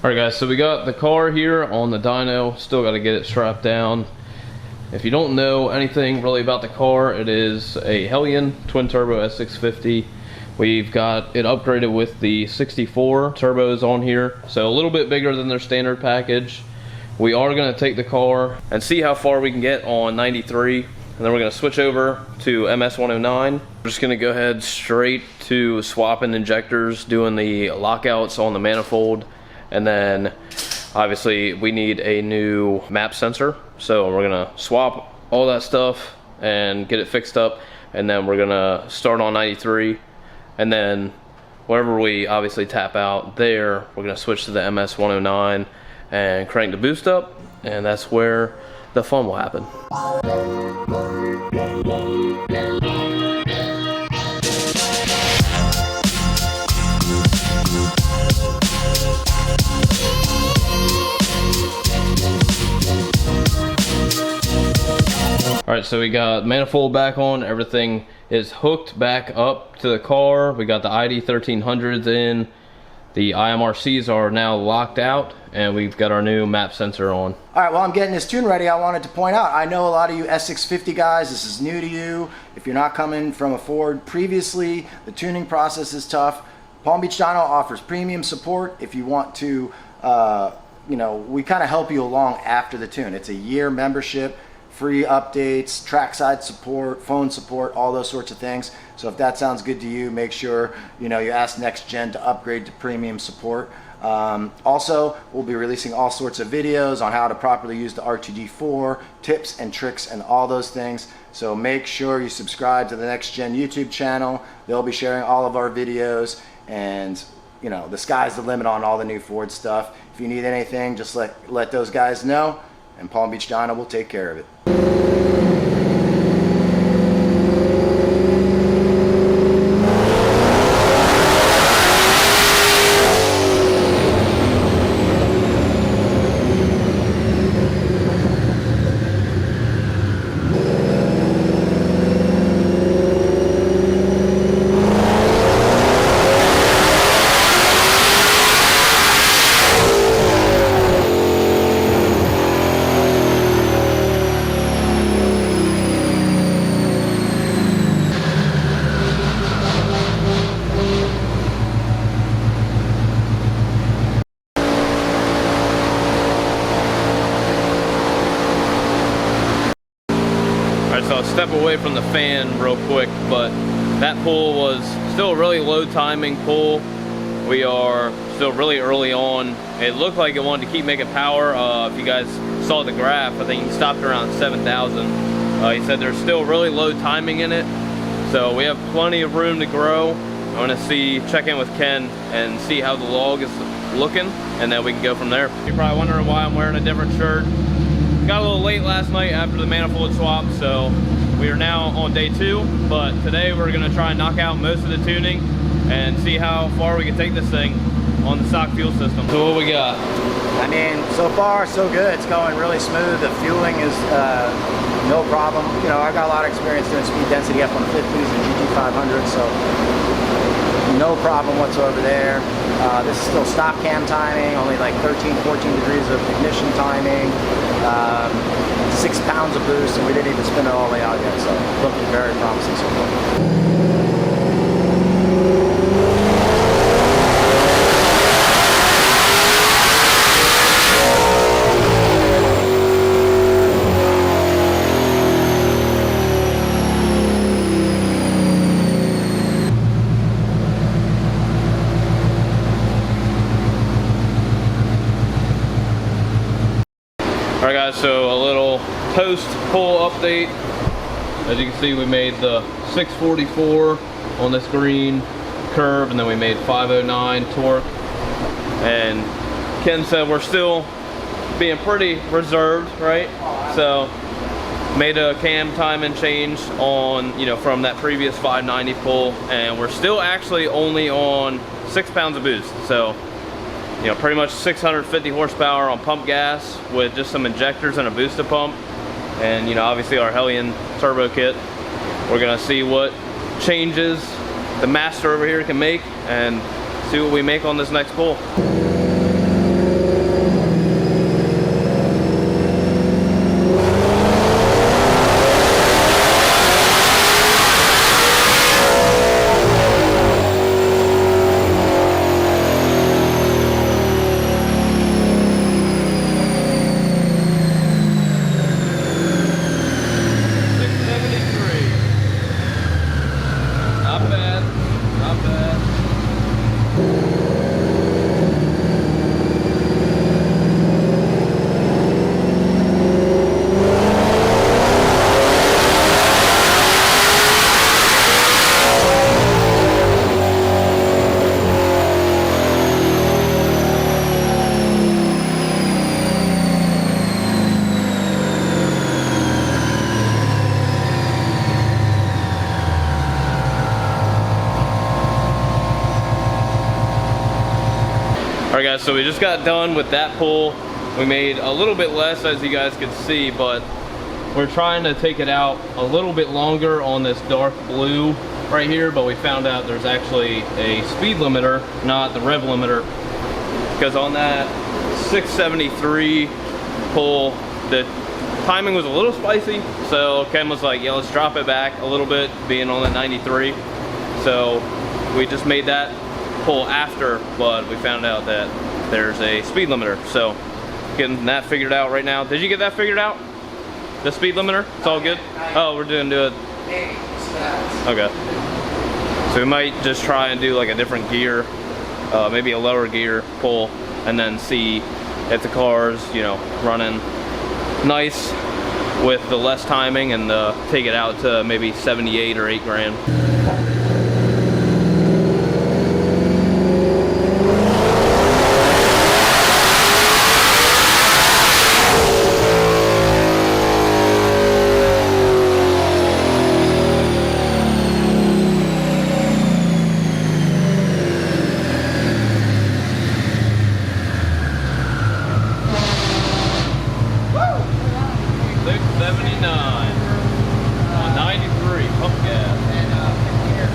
Alright guys, so we got the car here on the dyno, still got to get it strapped down. If you don't know anything really about the car, it is a Hellion twin turbo S650. We've got it upgraded with the 64 turbos on here, so a little bit bigger than their standard package. We are going to take the car and see how far we can get on 93, and then we're going to switch over to MS109. We're just going to go ahead straight to swapping injectors, doing the lockouts on the manifold, and then obviously we need a new map sensor. So we're going to swap all that stuff and get it fixed up, and then we're going to start on 93, and then wherever we obviously tap out there, we're going to switch to the MS109 and crank the boost up, and that's where the fun will happen. Alright, so we got manifold back on, everything is hooked back up to the car. We got the ID 1300s in, the IMRCs are now locked out, and we've got our new map sensor on. Alright, while I'm getting this tune ready, I wanted to point out, I know a lot of you S650 guys, this is new to you. If you're not coming from a Ford previously, the tuning process is tough. Palm Beach Dyno offers premium support. If you want to, you know, we kind of help you along after the tune. It's a year membership, free updates, trackside support, phone support, all those sorts of things. So if that sounds good to you, make sure you ask Next Gen to upgrade to premium support. Also, we'll be releasing all sorts of videos on how to properly use the R2D4, tips and tricks and all those things. So make sure you subscribe to the Next Gen YouTube channel. They'll be sharing all of our videos, and the sky's the limit on all the new Ford stuff. If you need anything, just let those guys know, and Palm Beach Dyno will take care of it. So I'll step away from the fan real quick, but that pull was still a really low timing pull. We are still really early on. It looked like it wanted to keep making power. If you guys saw the graph, I think he stopped around 7,000. He said there's still really low timing in it, so we have plenty of room to grow. I want to check in with Ken and see how the log is looking, and then we can go from there. You're probably wondering why I'm wearing a different shirt. Got a little late last night after the manifold swap, so we are now on day 2, but today we're going to try and knock out most of the tuning and see how far we can take this thing on the stock fuel system. So what we got? I mean, so far so good. It's going really smooth. The fueling is no problem. I got a lot of experience doing speed density F-150s and GT500s, so no problem whatsoever there. This is still stop cam timing, only like 13, 14 degrees of ignition timing, 6 pounds of boost, and we didn't even spin it all the way out yet, so looking very promising so far. Alright guys, so a little post-pull update. As you can see, we made the 644 on this green curve, and then we made 509 torque. And Ken said we're still being pretty reserved, right? So made a cam timing change on, from that previous 590 pull, and we're still actually only on 6 pounds of boost. So pretty much 650 horsepower on pump gas with just some injectors and a booster pump, and obviously our Hellion turbo kit. We're gonna see what changes the master over here can make and see what we make on this next pull. Alright guys, so we just got done with that pull. We made a little bit less, as you guys can see, but we're trying to take it out a little bit longer on this dark blue right here, but we found out there's actually a speed limiter, not the rev limiter, because on that 673 pull, the timing was a little spicy, so Ken was like, yeah, let's drop it back a little bit, being on the 93. So we just made that pull after, but we found out that there's a speed limiter, so getting that figured out right now. Did you get that figured out? The speed limiter? It's all good? Oh, we're doing it. Okay. So we might just try and do like a different gear, maybe a lower gear pull, and then see if the car's, you know, running nice with the less timing, and take it out to maybe 78 or 8 grand.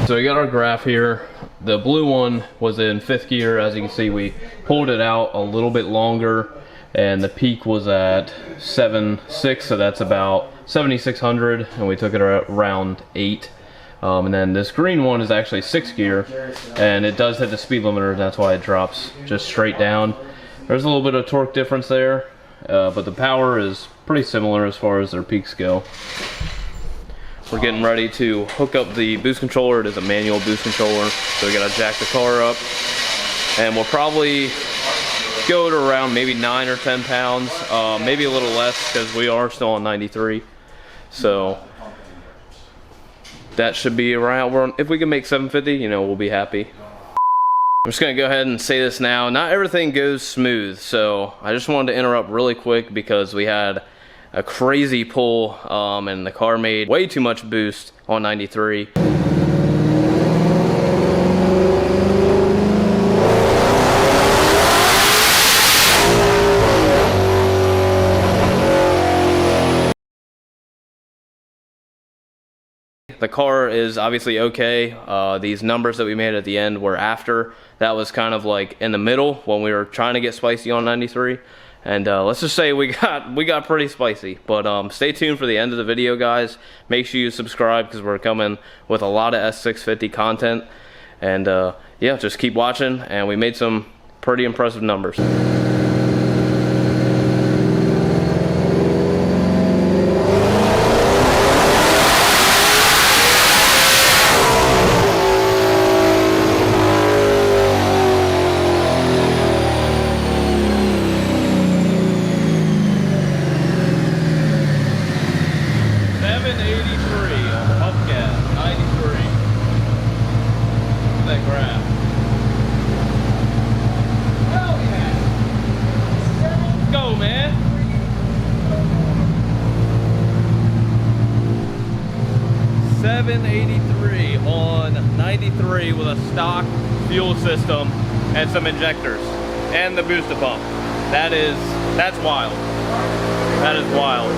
So we got our graph here. The blue one was in 5th gear. As you can see, we pulled it out a little bit longer, and the peak was at 7.6, so that's about 7,600, and we took it around 8. And then this green one is actually 6th gear, and it does hit the speed limiter, and that's why it drops just straight down. There's a little bit of torque difference there, but the power is pretty similar as far as their peaks go. We're getting ready to hook up the boost controller. It is a manual boost controller, so we gotta jack the car up, and we'll probably go to around maybe 9 or 10 pounds, maybe a little less because we are still on 93. So that should be around, if we can make 750, you know, we'll be happy. I'm just gonna go ahead and say this now. Not everything goes smooth, so I just wanted to interrupt really quick because we had a crazy pull, and the car made way too much boost on 93. The car is obviously okay. These numbers that we made at the end were after. That was kind of like in the middle when we were trying to get spicy on 93. And let's just say we got pretty spicy. But stay tuned for the end of the video, guys. Make sure you subscribe because we're coming with a lot of S650 content. And yeah, just keep watching. And we made some pretty impressive numbers. 783 on pump gas, 93. Look at that graph. Hell yeah! Go, man! 783 on 93 with a stock fuel system and some injectors and the booster pump. That's wild. That is wild.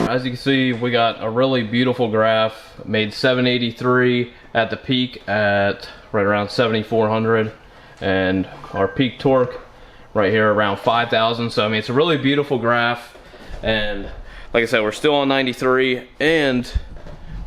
As you can see, we got a really beautiful graph. Made 783 at the peak at right around 7,400, and our peak torque right here around 5,000. So I mean, it's a really beautiful graph. And like I said, we're still on 93, and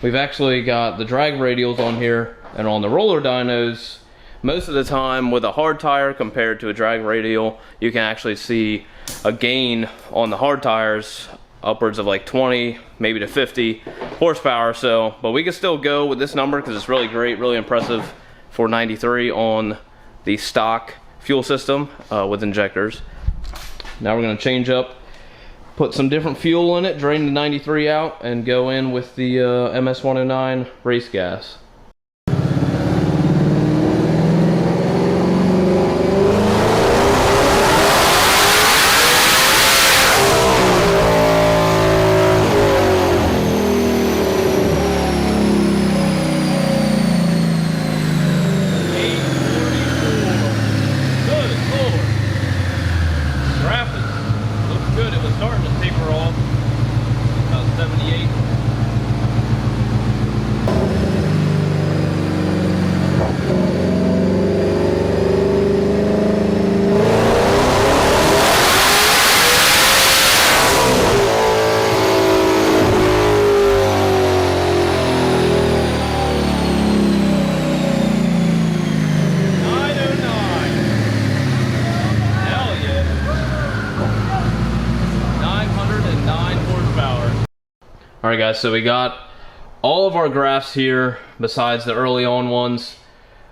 we've actually got the drag radials on here. And on the roller dynos, most of the time with a hard tire compared to a drag radial, you can actually see a gain on the hard tires upwards of like 20, maybe to 50 horsepower. So, but we can still go with this number because it's really great, really impressive for 93 on the stock fuel system with injectors. Now we're going to change up, put some different fuel in it, drain the 93 out, and go in with the MS-109 race gas. starting to taper off. About 78. Alright guys, so we got all of our graphs here besides the early on ones.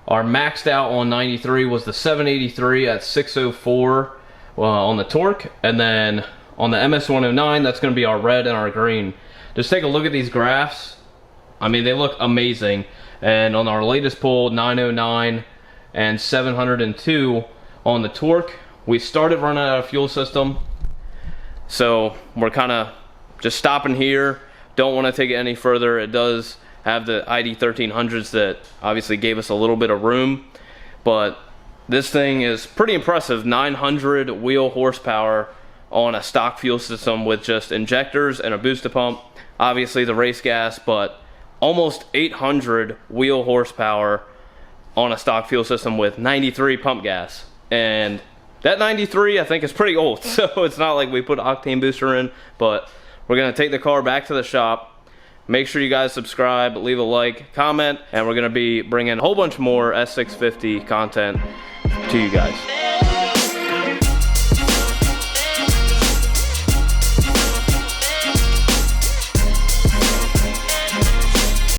Our maxed out on 93 was the 783 at 604 on the torque, and then on the MS109 that's going to be our red and our green. Just take a look at these graphs. I mean, they look amazing. And on our latest pull, 909 and 702 on the torque, we started running out of fuel system, so we're kind of just stopping here. Don't want to take it any further. It does have the ID 1300s that obviously gave us a little bit of room, but this thing is pretty impressive. 900 wheel horsepower on a stock fuel system with just injectors and a booster pump, obviously the race gas, but almost 800 wheel horsepower on a stock fuel system with 93 pump gas. And that 93 I think is pretty old, so it's not like we put an octane booster in, but we're gonna take the car back to the shop. Make sure you guys subscribe, leave a like, comment, and we're gonna be bringing a whole bunch more S650 content to you guys.